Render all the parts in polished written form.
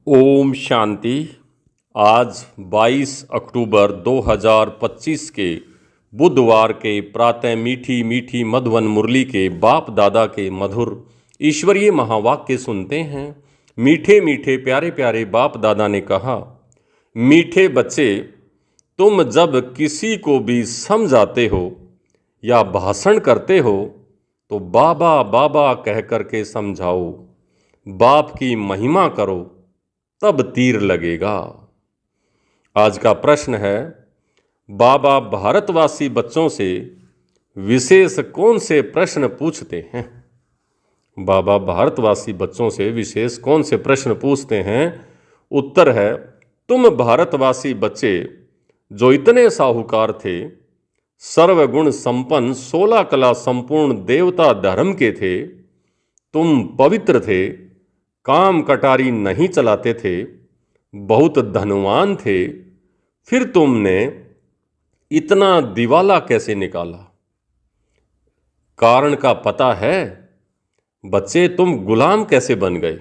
ओम शांति। आज 22 अक्टूबर 2025 के बुधवार के प्रातः मीठी मीठी मधुवन मुरली के बाप दादा के मधुर ईश्वरीय महावाक्य सुनते हैं। मीठे मीठे प्यारे प्यारे बाप दादा ने कहा, मीठे बच्चे, तुम जब किसी को भी समझाते हो या भाषण करते हो तो बाबा बाबा कह कर के समझाओ, बाप की महिमा करो, तब तीर लगेगा। आज का प्रश्न है, बाबा भारतवासी बच्चों से विशेष कौन से प्रश्न पूछते हैं? बाबा भारतवासी बच्चों से विशेष कौन से प्रश्न पूछते हैं? उत्तर है, तुम भारतवासी बच्चे जो इतने साहूकार थे, सर्वगुण संपन्न 16 कला संपूर्ण देवता धर्म के थे, तुम पवित्र थे, काम कटारी नहीं चलाते थे, बहुत धनवान थे, फिर तुमने इतना दिवाला कैसे निकाला? कारण का पता है? बच्चे, तुम गुलाम कैसे बन गए?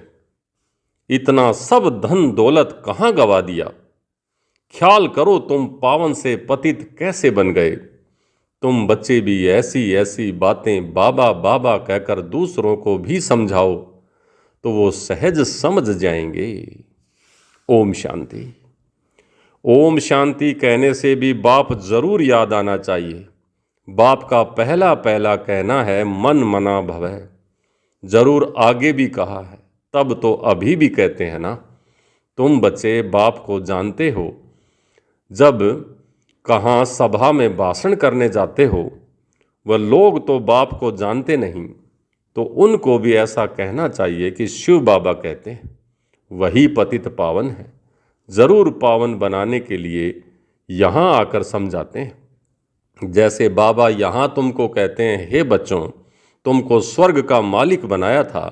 इतना सब धन दौलत कहाँ गवा दिया? ख्याल करो, तुम पावन से पतित कैसे बन गए? तुम बच्चे भी ऐसी ऐसी बातें बाबा बाबा कहकर दूसरों को भी समझाओ तो वो सहज समझ जाएंगे। ओम शांति। ओम शांति कहने से भी बाप जरूर याद आना चाहिए। बाप का पहला पहला कहना है, मन मना भवै। जरूर आगे भी कहा है, तब तो अभी भी कहते हैं ना। तुम बच्चे बाप को जानते हो। जब कहाँ सभा में भाषण करने जाते हो, वह लोग तो बाप को जानते नहीं, तो उनको भी ऐसा कहना चाहिए कि शिव बाबा कहते हैं, वही पतित पावन है। ज़रूर पावन बनाने के लिए यहाँ आकर समझाते हैं। जैसे बाबा यहाँ तुमको कहते हैं, हे बच्चों, तुमको स्वर्ग का मालिक बनाया था,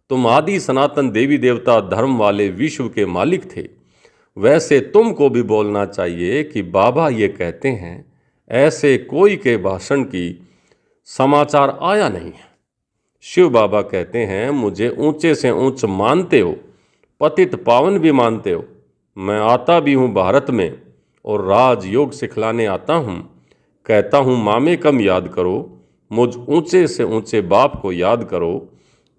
तुम आदि सनातन देवी देवता धर्म वाले विश्व के मालिक थे, वैसे तुमको भी बोलना चाहिए कि बाबा ये कहते हैं, ऐसे कोई के भाषण की समाचार आया नहीं है। शिव बाबा कहते हैं, मुझे ऊंचे से ऊंच मानते हो, पतित पावन भी मानते हो। मैं आता भी हूँ भारत में और राजयोग सिखलाने आता हूँ। कहता हूँ मामे कम याद करो, मुझ ऊंचे से ऊंचे बाप को याद करो,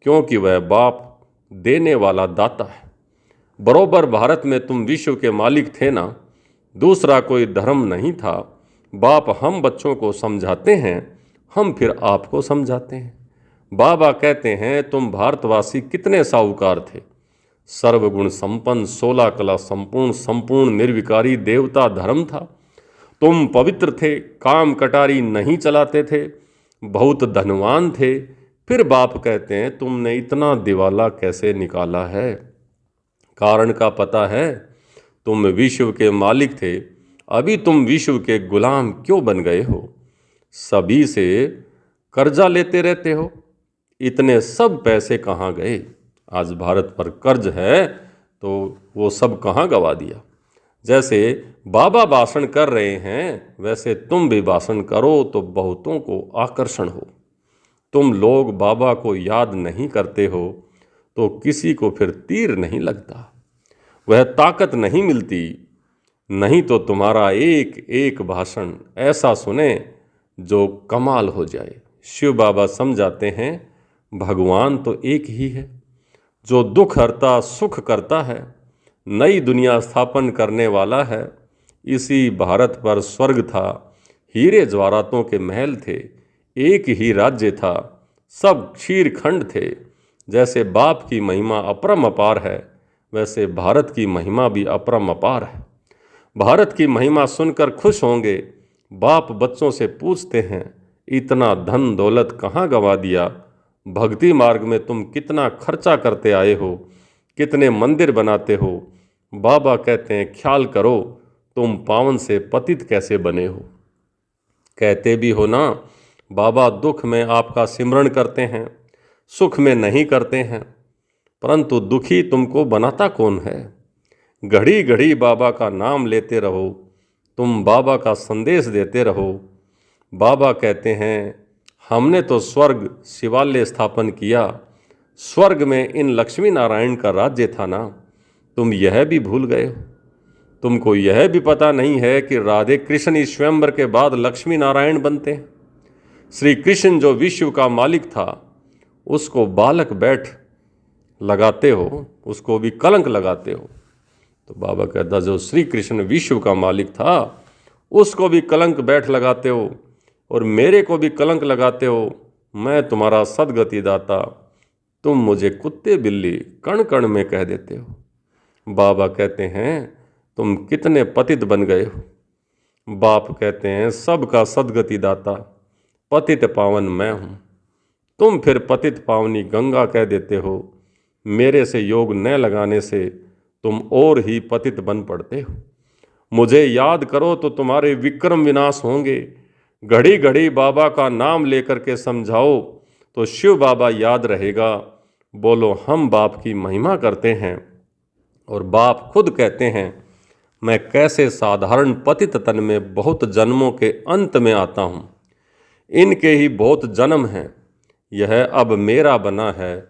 क्योंकि वह बाप देने वाला दाता है। बरोबर भारत में तुम विश्व के मालिक थे ना, दूसरा कोई धर्म नहीं था। बाप हम बच्चों को समझाते हैं, हम फिर आपको समझाते हैं। बाबा कहते हैं, तुम भारतवासी कितने साहूकार थे, सर्वगुण संपन्न 16 कला संपूर्ण निर्विकारी देवता धर्म था, तुम पवित्र थे, काम कटारी नहीं चलाते थे, बहुत धनवान थे, फिर बाप कहते हैं तुमने इतना दिवाला कैसे निकाला है? कारण का पता है? तुम विश्व के मालिक थे, अभी तुम विश्व के गुलाम क्यों बन गए हो? सभी से कर्जा लेते रहते हो, इतने सब पैसे कहाँ गए? आज भारत पर कर्ज है तो वो सब कहाँ गवा दिया? जैसे बाबा भाषण कर रहे हैं, वैसे तुम भी भाषण करो तो बहुतों को आकर्षण हो। तुम लोग बाबा को याद नहीं करते हो तो किसी को फिर तीर नहीं लगता, वह ताकत नहीं मिलती। नहीं तो तुम्हारा एक एक भाषण ऐसा सुने जो कमाल हो जाए। शिव बाबा समझाते हैं, भगवान तो एक ही है, जो दुख हरता सुख करता है, नई दुनिया स्थापन करने वाला है। इसी भारत पर स्वर्ग था, हीरे ज्वारातों के महल थे, एक ही राज्य था, सब क्षीरखंड थे। जैसे बाप की महिमा अपरम अपार है, वैसे भारत की महिमा भी अपरम अपार है। भारत की महिमा सुनकर खुश होंगे। बाप बच्चों से पूछते हैं, इतना धन दौलत कहाँ गवा दिया? भक्ति मार्ग में तुम कितना खर्चा करते आए हो, कितने मंदिर बनाते हो? बाबा कहते हैं, ख्याल करो, तुम पावन से पतित कैसे बने हो? कहते भी हो ना, बाबा दुख में आपका सिमरण करते हैं, सुख में नहीं करते हैं। परंतु दुखी तुमको बनाता कौन है? घड़ी घड़ी बाबा का नाम लेते रहो, तुम बाबा का संदेश देते रहो। बाबा कहते हैं, हमने तो स्वर्ग शिवालय स्थापन किया, स्वर्ग में इन लक्ष्मी नारायण का राज्य था ना, तुम यह भी भूल गए हो? तुमको यह भी पता नहीं है कि राधे कृष्ण इस स्वयंवर के बाद लक्ष्मी नारायण बनते हैं। श्री कृष्ण जो विश्व का मालिक था, उसको बालक बैठ लगाते हो, उसको भी कलंक लगाते हो। तो बाबा कहता, जो श्री कृष्ण विश्व का मालिक था उसको भी कलंक बैठ लगाते हो और मेरे को भी कलंक लगाते हो। मैं तुम्हारा सदगति दाता, तुम मुझे कुत्ते बिल्ली कण कण में कह देते हो। बाबा कहते हैं, तुम कितने पतित बन गए हो। बाप कहते हैं, सबका सदगति दाता पतित पावन मैं हूँ। तुम फिर पतित पावनी गंगा कह देते हो। मेरे से योग न लगाने से तुम और ही पतित बन पड़ते हो। मुझे याद करो तो तुम्हारे विक्रम विनाश होंगे। घड़ी घड़ी बाबा का नाम लेकर के समझाओ तो शिव बाबा याद रहेगा। बोलो, हम बाप की महिमा करते हैं। और बाप खुद कहते हैं, मैं कैसे साधारण पतित तन में बहुत जन्मों के अंत में आता हूँ। इनके ही बहुत जन्म हैं, यह अब मेरा बना है,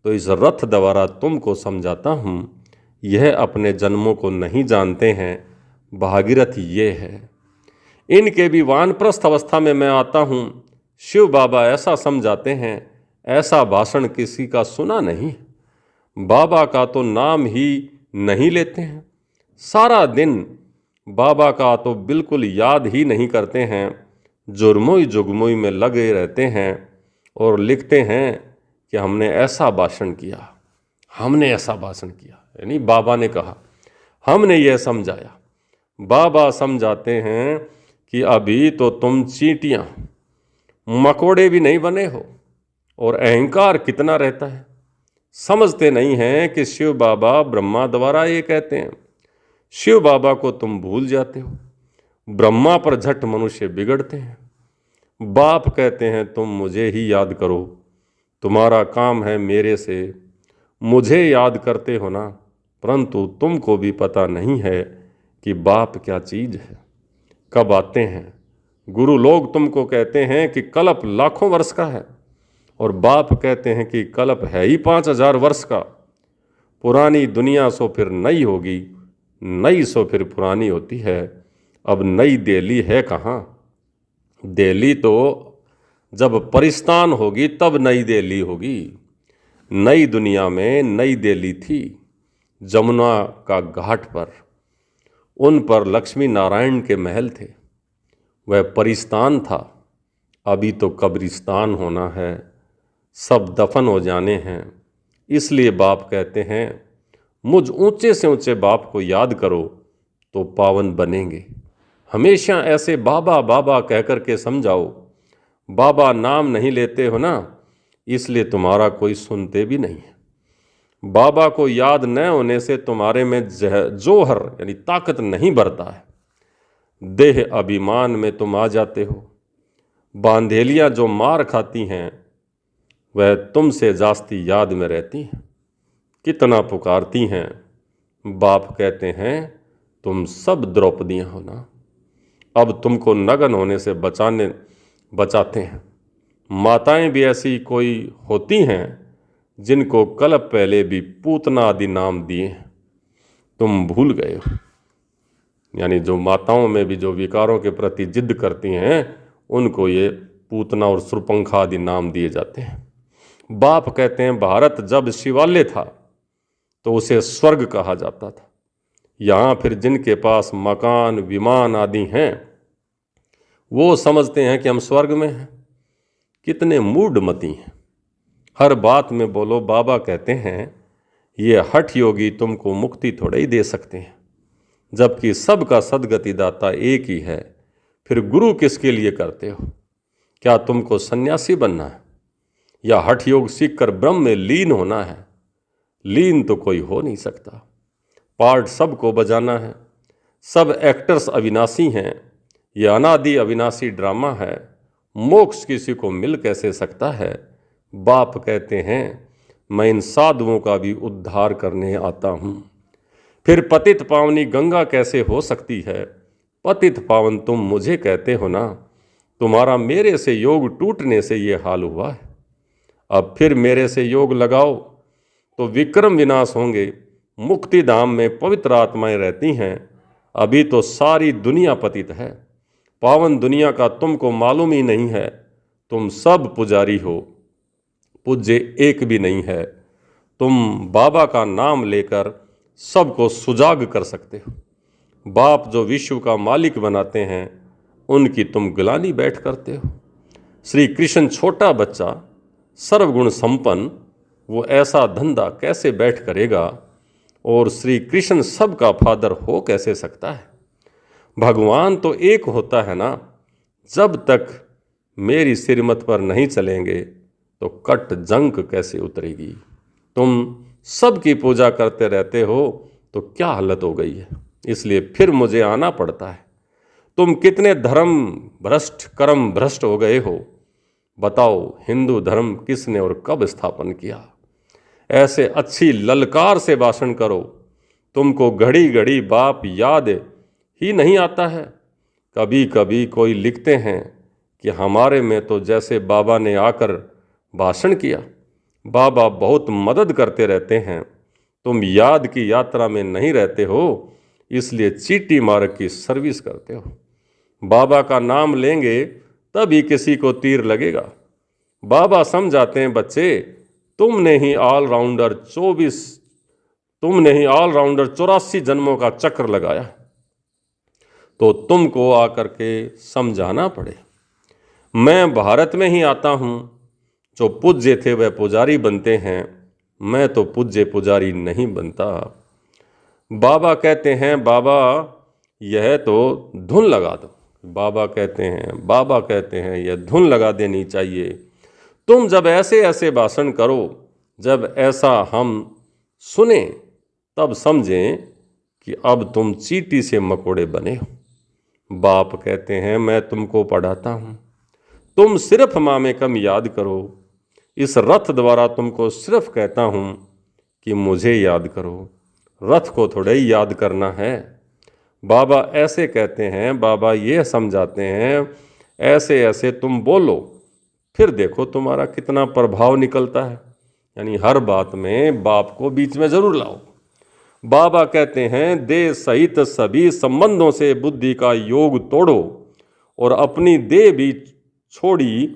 तो इस रथ द्वारा तुमको समझाता हूँ। यह अपने जन्मों को नहीं जानते हैं, भागीरथ ये है। इनके भी वानप्रस्थ अवस्था में मैं आता हूँ। शिव बाबा ऐसा समझाते हैं, ऐसा भाषण किसी का सुना नहीं। बाबा का तो नाम ही नहीं लेते हैं। सारा दिन बाबा का तो बिल्कुल याद ही नहीं करते हैं। जुर्मोई जुगमुई में लगे रहते हैं और लिखते हैं कि हमने ऐसा भाषण किया, हमने ऐसा भाषण किया। यानी बाबा ने कहा, हमने यह समझाया। बाबा समझाते हैं कि अभी तो तुम चींटियाँ मकोड़े भी नहीं बने हो और अहंकार कितना रहता है। समझते नहीं हैं कि शिव बाबा ब्रह्मा द्वारा ये कहते हैं। शिव बाबा को तुम भूल जाते हो। ब्रह्मा पर झट मनुष्य बिगड़ते हैं। बाप कहते हैं, तुम मुझे ही याद करो, तुम्हारा काम है मेरे से मुझे याद करते हो ना। परंतु तुमको भी पता नहीं है कि बाप क्या चीज़ है, कब आते हैं। गुरु लोग तुमको कहते हैं कि कल्प लाखों वर्ष का है और बाप कहते हैं कि कल्प है ही 5000 वर्ष का। पुरानी दुनिया सो फिर नई होगी, नई सो फिर पुरानी होती है। अब नई दिल्ली है कहाँ? दिल्ली तो जब परिस्तान होगी तब नई दिल्ली होगी। नई दुनिया में नई दिल्ली थी, जमुना का घाट पर। उन पर लक्ष्मी नारायण के महल थे, वह परिस्तान था। अभी तो कब्रिस्तान होना है, सब दफन हो जाने हैं। इसलिए बाप कहते हैं, मुझ ऊंचे से ऊंचे बाप को याद करो तो पावन बनेंगे। हमेशा ऐसे बाबा बाबा कह कर के समझाओ। बाबा नाम नहीं लेते हो ना, इसलिए तुम्हारा कोई सुनते भी नहीं है। बाबा को याद न होने से तुम्हारे में जोहर यानी ताकत नहीं बढ़ता है। देह अभिमान में तुम आ जाते हो। बांधेलियाँ जो मार खाती हैं वह तुमसे जास्ती याद में रहती हैं, कितना पुकारती हैं। बाप कहते हैं, तुम सब द्रौपदियाँ हो ना। अब तुमको नगन होने से बचाते हैं। माताएं भी ऐसी कोई होती हैं जिनको कल्प पहले भी पूतना आदि नाम दिए हैं, तुम भूल गए हो। यानी जो माताओं में भी जो विकारों के प्रति जिद करती हैं, उनको ये पूतना और सुरपंखा आदि नाम दिए जाते हैं। बाप कहते हैं, भारत जब शिवालय था तो उसे स्वर्ग कहा जाता था। यहाँ फिर जिनके पास मकान विमान आदि हैं, वो समझते हैं कि हम स्वर्ग में हैं। कितने मूढ़मती हैं, हर बात में बोलो। बाबा कहते हैं, ये हठ योगी तुमको मुक्ति थोड़े ही दे सकते हैं, जबकि सबका सदगति दाता एक ही है। फिर गुरु किसके लिए करते हो? क्या तुमको सन्यासी बनना है या हठ योग सीखकर ब्रह्म में लीन होना है? लीन तो कोई हो नहीं सकता। पार्ट सबको बजाना है। सब एक्टर्स अविनाशी हैं। यह अनादि अविनाशी ड्रामा है। मोक्ष किसी को मिल कैसे सकता है? बाप कहते हैं, मैं इन साधुओं का भी उद्धार करने आता हूँ। फिर पतित पावनी गंगा कैसे हो सकती है? पतित पावन तुम मुझे कहते हो ना। तुम्हारा मेरे से योग टूटने से ये हाल हुआ है। अब फिर मेरे से योग लगाओ तो विक्रम विनाश होंगे। मुक्ति धाम में पवित्र आत्माएं रहती हैं। अभी तो सारी दुनिया पतित है। पावन दुनिया का तुमको मालूम ही नहीं है। तुम सब पुजारी हो, पूज्य एक भी नहीं है। तुम बाबा का नाम लेकर सबको सुजाग कर सकते हो। बाप जो विश्व का मालिक बनाते हैं, उनकी तुम गुलामी बैठ करते हो। श्री कृष्ण छोटा बच्चा, सर्वगुण संपन्न, वो ऐसा धंधा कैसे बैठ करेगा? और श्री कृष्ण सबका फादर हो कैसे सकता है? भगवान तो एक होता है ना। जब तक मेरी सिरमत पर नहीं चलेंगे तो कट जंक कैसे उतरेगी? तुम सबकी पूजा करते रहते हो तो क्या हालत हो गई है। इसलिए फिर मुझे आना पड़ता है। तुम कितने धर्म भ्रष्ट, कर्म भ्रष्ट हो गए हो। बताओ, हिंदू धर्म किसने और कब स्थापन किया? ऐसे अच्छी ललकार से भाषण करो। तुमको घड़ी घड़ी बाप याद ही नहीं आता है। कभी कभी कोई लिखते हैं कि हमारे में तो जैसे बाबा ने आकर भाषण किया। बाबा बहुत मदद करते रहते हैं। तुम याद की यात्रा में नहीं रहते हो, इसलिए चीटी मार्ग की सर्विस करते हो। बाबा का नाम लेंगे तभी किसी को तीर लगेगा। बाबा समझाते हैं, बच्चे तुमने ही ऑलराउंडर 84 जन्मों का चक्र लगाया, तो तुमको आकर के समझाना पड़े। मैं भारत में ही आता हूँ। जो पूज्य थे वह पुजारी बनते हैं, मैं तो पूज्य पुजारी नहीं बनता। बाबा कहते हैं, बाबा यह तो धुन लगा दो। बाबा कहते हैं यह धुन लगा देनी चाहिए। तुम जब ऐसे ऐसे भाषण करो, जब ऐसा हम सुने, तब समझें कि अब तुम चींटी से मकोड़े बने हो। बाप कहते हैं, मैं तुमको पढ़ाता हूँ, तुम सिर्फ मामे कम याद करो। इस रथ द्वारा तुमको सिर्फ कहता हूँ कि मुझे याद करो, रथ को थोड़ा ही याद करना है। बाबा ऐसे कहते हैं, बाबा ये समझाते हैं, ऐसे ऐसे तुम बोलो, फिर देखो तुम्हारा कितना प्रभाव निकलता है। यानी हर बात में बाप को बीच में जरूर लाओ। बाबा कहते हैं, देह सहित सभी संबंधों से बुद्धि का योग तोड़ो और अपनी देह भी छोड़ी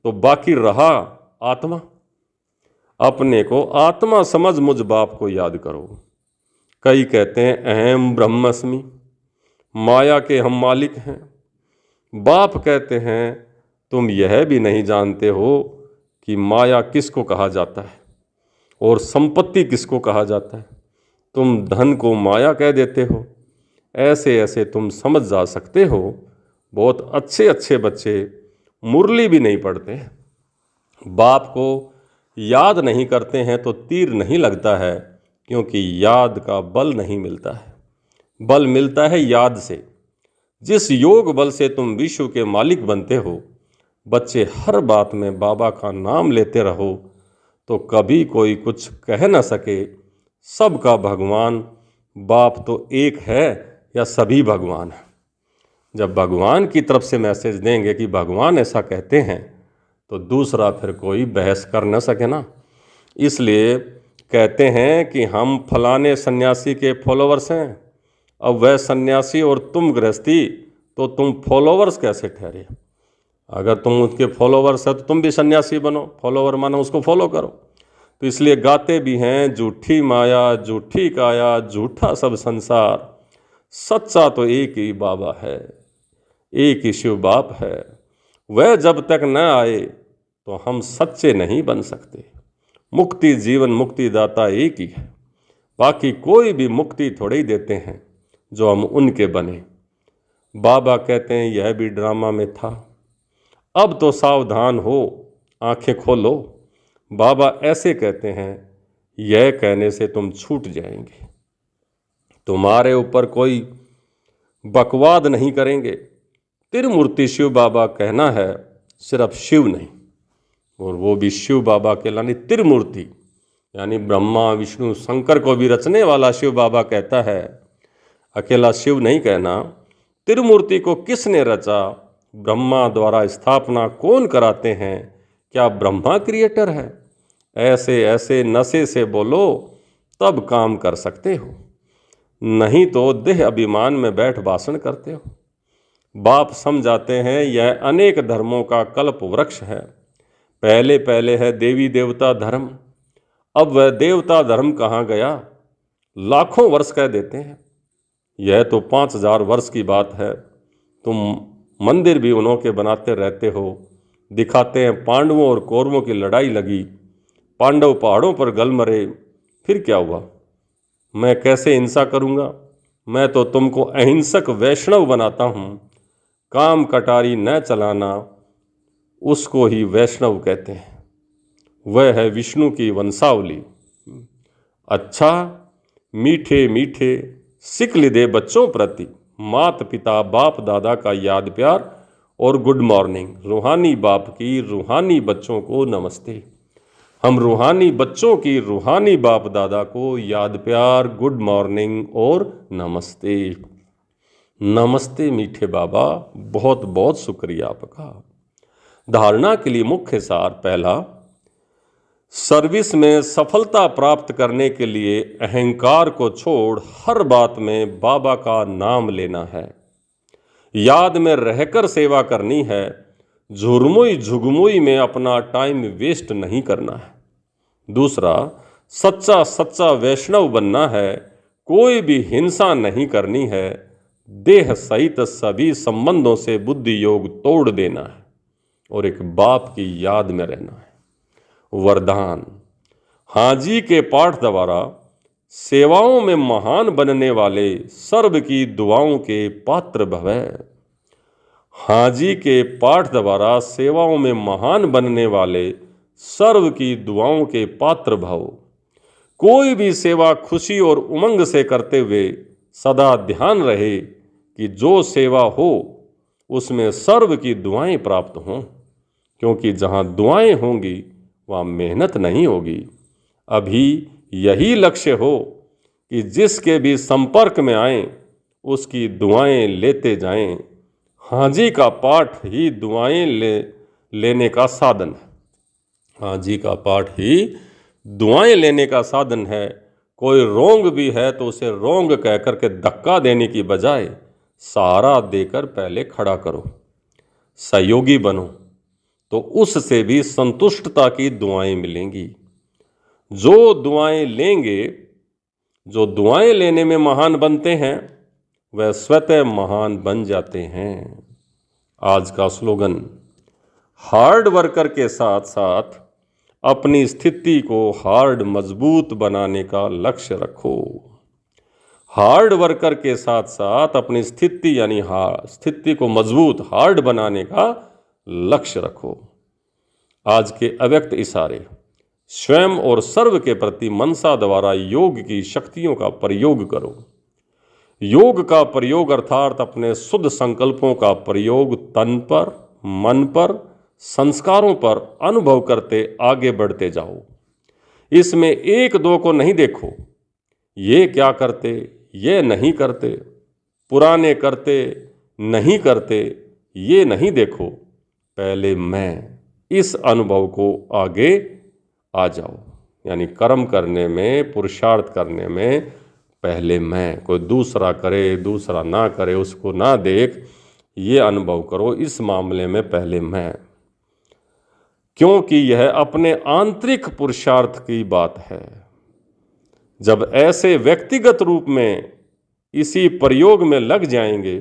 तो बाकी रहा आत्मा। अपने को आत्मा समझ मुझ बाप को याद करो। कई कहते हैं अहम ब्रह्मस्मि, माया के हम मालिक हैं। बाप कहते हैं, तुम यह भी नहीं जानते हो कि माया किसको कहा जाता है और संपत्ति किसको कहा जाता है। तुम धन को माया कह देते हो। ऐसे ऐसे तुम समझ जा सकते हो। बहुत अच्छे अच्छे बच्चे मुरली भी नहीं पढ़ते हैं, बाप को याद नहीं करते हैं तो तीर नहीं लगता है, क्योंकि याद का बल नहीं मिलता है। बल मिलता है याद से। जिस योग बल से तुम विश्व के मालिक बनते हो, बच्चे हर बात में बाबा का नाम लेते रहो तो कभी कोई कुछ कह न सके। सबका भगवान बाप तो एक है या सभी भगवान है। जब भगवान की तरफ से मैसेज देंगे कि भगवान ऐसा कहते हैं, तो दूसरा फिर कोई बहस कर न सके ना। इसलिए कहते हैं कि हम फलाने सन्यासी के फॉलोवर्स हैं। अब वह सन्यासी और तुम गृहस्थी, तो तुम फॉलोवर्स कैसे ठहरे? अगर तुम उसके फॉलोवर्स हो तो तुम भी सन्यासी बनो। फॉलोवर मानो उसको फॉलो करो। तो इसलिए गाते भी हैं, झूठी माया झूठी काया झूठा सब संसार, सच्चा तो एक ही बाबा है, एक ही शिव बाप है। वह जब तक न आए तो हम सच्चे नहीं बन सकते। मुक्ति जीवन मुक्ति दाता एक ही है। बाकी कोई भी मुक्ति थोड़े ही देते हैं जो हम उनके बने। बाबा कहते हैं यह भी ड्रामा में था, अब तो सावधान हो, आंखें खोलो। बाबा ऐसे कहते हैं, यह कहने से तुम छूट जाएंगे। तुम्हारे ऊपर कोई बकवाद नहीं करेंगे। त्रिमूर्ति शिव बाबा कहना है, सिर्फ शिव नहीं, और वो भी शिव बाबा कहलानी त्रिमूर्ति, यानी ब्रह्मा विष्णु शंकर को भी रचने वाला शिव बाबा कहता है। अकेला शिव नहीं कहना। त्रिमूर्ति को किसने रचा? ब्रह्मा द्वारा स्थापना कौन कराते हैं? क्या ब्रह्मा क्रिएटर है? ऐसे ऐसे नशे से बोलो तब काम कर सकते हो, नहीं तो देह अभिमान में बैठ भाषण करते हो। बाप समझाते हैं यह अनेक धर्मों का कल्प वृक्ष है। पहले पहले है देवी देवता धर्म, अब वह देवता धर्म कहाँ गया? लाखों वर्ष कह देते हैं, यह तो 5000 वर्ष की बात है। तुम मंदिर भी उन्हों के बनाते रहते हो, दिखाते हैं पांडवों और कौरवों की लड़ाई लगी, पांडव पहाड़ों पर गल मरे, फिर क्या हुआ? मैं कैसे हिंसा करूँगा? मैं तो तुमको अहिंसक वैष्णव बनाता हूँ। काम कटारी न चलाना, उसको ही वैष्णव कहते हैं। वह है विष्णु की वंशावली। अच्छा, मीठे मीठे सिकल दे बच्चों प्रति मात पिता बाप दादा का याद प्यार और गुड मॉर्निंग। रूहानी बाप की रूहानी बच्चों को नमस्ते। हम रूहानी बच्चों की रूहानी बाप दादा को याद प्यार, गुड मॉर्निंग और नमस्ते। नमस्ते मीठे बाबा, बहुत बहुत शुक्रिया आपका। धारणा के लिए मुख्य सार पहला, सर्विस में सफलता प्राप्त करने के लिए अहंकार को छोड़ हर बात में बाबा का नाम लेना है। याद में रहकर सेवा करनी है। झुरमुई झुगमुई में अपना टाइम वेस्ट नहीं करना है। दूसरा, सच्चा सच्चा वैष्णव बनना है। कोई भी हिंसा नहीं करनी है। देह सहित सभी संबंधों से बुद्धि योग तोड़ देना है और एक बाप की याद में रहना है। वरदान, हाजी के पाठ द्वारा सेवाओं में महान बनने वाले सर्व की दुआओं के पात्र भवै। हाजी के पाठ द्वारा सेवाओं में महान बनने वाले सर्व की दुआओं के पात्र भव। कोई भी सेवा खुशी और उमंग से करते हुए सदा ध्यान रहे कि जो सेवा हो उसमें सर्व की दुआएं प्राप्त हों, क्योंकि जहाँ दुआएं होंगी वहाँ मेहनत नहीं होगी। अभी यही लक्ष्य हो कि जिसके भी संपर्क में आएं उसकी दुआएं लेते जाएं। हाजी का पाठ ही दुआएं लेने का साधन है। हाजी का पाठ ही दुआएं लेने का साधन है। कोई रोंग भी है तो उसे रोंग कह करके धक्का देने की बजाय सहारा देकर पहले खड़ा करो। सहयोगी बनो तो उससे भी संतुष्टता की दुआएं मिलेंगी। जो दुआएं लेंगे, जो दुआएं लेने में महान बनते हैं, वह स्वतः महान बन जाते हैं। आज का स्लोगन, हार्ड वर्कर के साथ साथ अपनी स्थिति को हार्ड मजबूत बनाने का लक्ष्य रखो। हार्ड वर्कर के साथ साथ अपनी स्थिति यानी स्थिति को मजबूत हार्ड बनाने का लक्ष्य रखो। आज के अव्यक्त इशारे, स्वयं और सर्व के प्रति मनसा द्वारा योग की शक्तियों का प्रयोग करो। योग का प्रयोग अर्थात अपने शुद्ध संकल्पों का प्रयोग तन पर, मन पर, संस्कारों पर अनुभव करते आगे बढ़ते जाओ। इसमें एक दो को नहीं देखो, ये क्या करते, ये नहीं करते, पुराने करते नहीं करते, ये नहीं देखो। पहले मैं, इस अनुभव को आगे आ जाओ। यानी कर्म करने में, पुरुषार्थ करने में पहले मैं, कोई दूसरा करे दूसरा ना करे उसको ना देख, ये अनुभव करो। इस मामले में पहले मैं, क्योंकि यह अपने आंतरिक पुरुषार्थ की बात है। जब ऐसे व्यक्तिगत रूप में इसी प्रयोग में लग जाएंगे,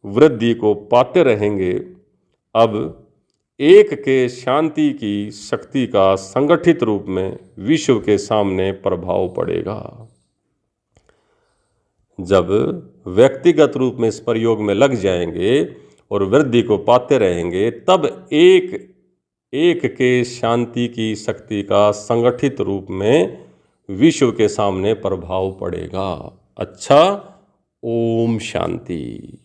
वृद्धि को पाते रहेंगे। अब एक के शांति की शक्ति का संगठित रूप में विश्व के सामने प्रभाव पड़ेगा। जब व्यक्तिगत रूप में इस प्रयोग में लग जाएंगे और वृद्धि को पाते रहेंगे, तब एक के शांति की शक्ति का संगठित रूप में विश्व के सामने प्रभाव पड़ेगा। अच्छा, ओम शांति।